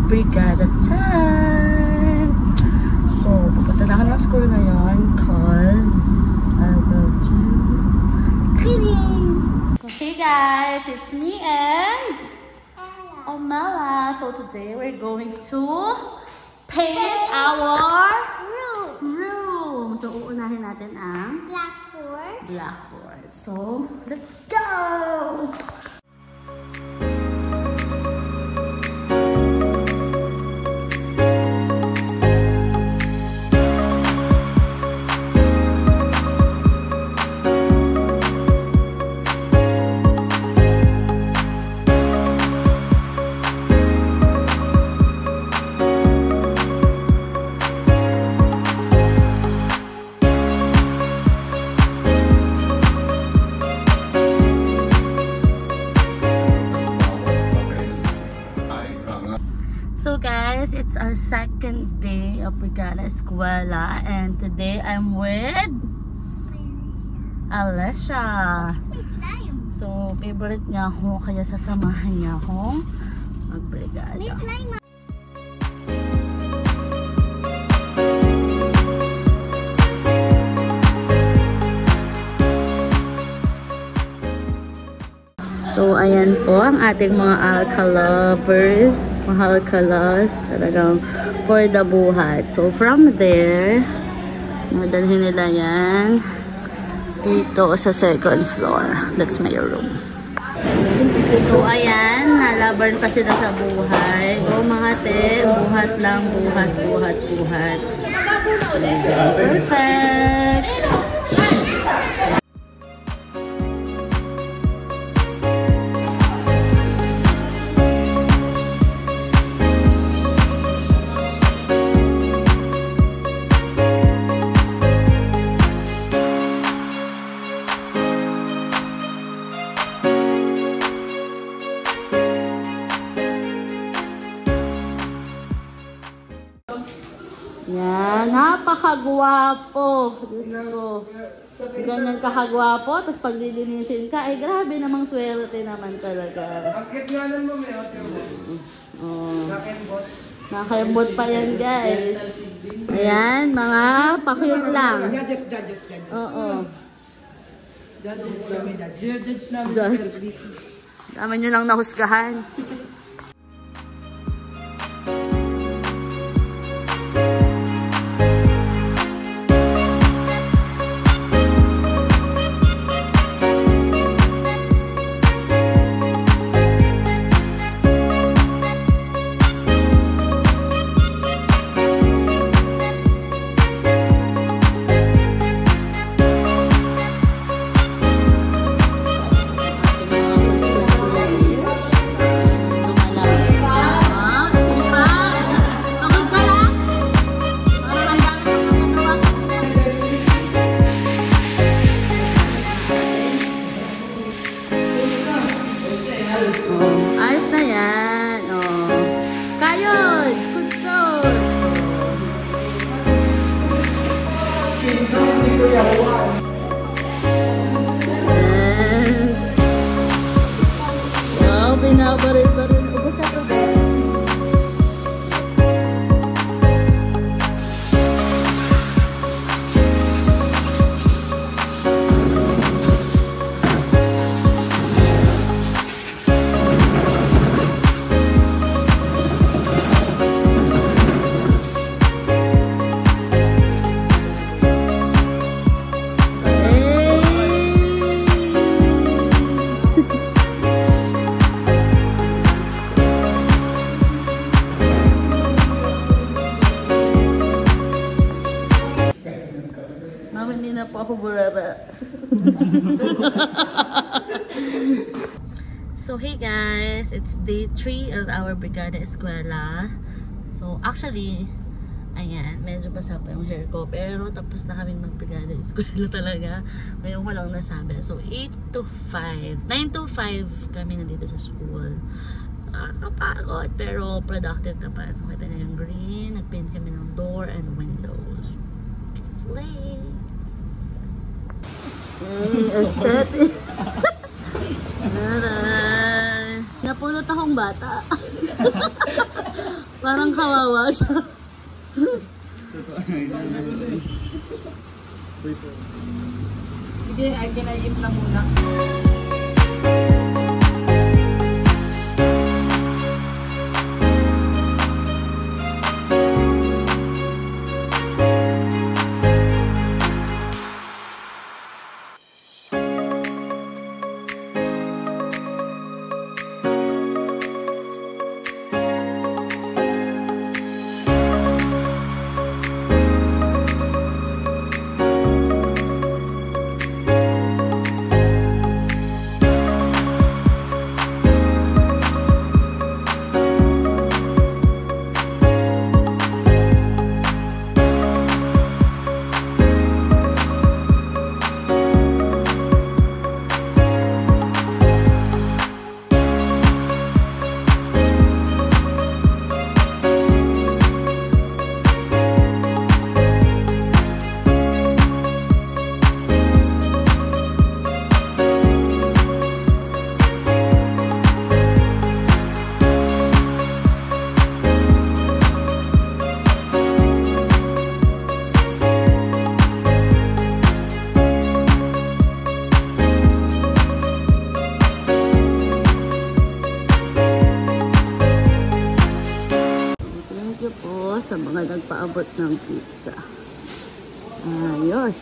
brigada time! So, pupunta na ako ng school ngayon cause I will do cleaning! Hey guys! It's me and Omala. So today we're going to paint our room. So uunahin natin ang blackboard. So let's go! So guys, it's our second day of Brigada Eskwela and today I'm with Alessia. So favorite niya ako kaya sasamahan niya akong mag-brigada. So ayan po ang ating mga alka lovers. Mahal kalas, talagang for the buhat. So from there, madalhin nila yan dito sa second floor. That's my room. So ayan, nalaban pa sila sa buhay. Go mga te, buhat lang, buhat, buhat, buhat. Perfect! Yan, napakagwapo. Diyos ko. Ganyan kakagwapo, tapos paglilinisin ka, ay grabe namang swerte naman talaga. Oh. Nakembot pa yan guys. Ayan, mga pa-cute lang. Oo. Judge. Dami nyo lang nahusgahan. Ayos na yan. Oh. Kayod! Control! Yes. Wow, pinabarit-barit. Ubus na ito, guys. Hindi na po ako burara. So hey guys, it's day 3 of our Brigada Eskwela. So actually, ayan, medyo basa pa yung hair ko. Pero tapos na kaming mag-Brigada Eskwela talaga. Ngayon ko lang nasabi. So 8 to 5, 9 to 5 kami nandito sa school. Nakakapagod pero productive naman. So kita niyo yung green. Nag-paint kami ng door and windows. Slay! Aesthetic. Napulot akong bata. Parang kawawa siya. Sige, ay kinayip na muna. Sa mga nagpaabot ng pizza. Ayos.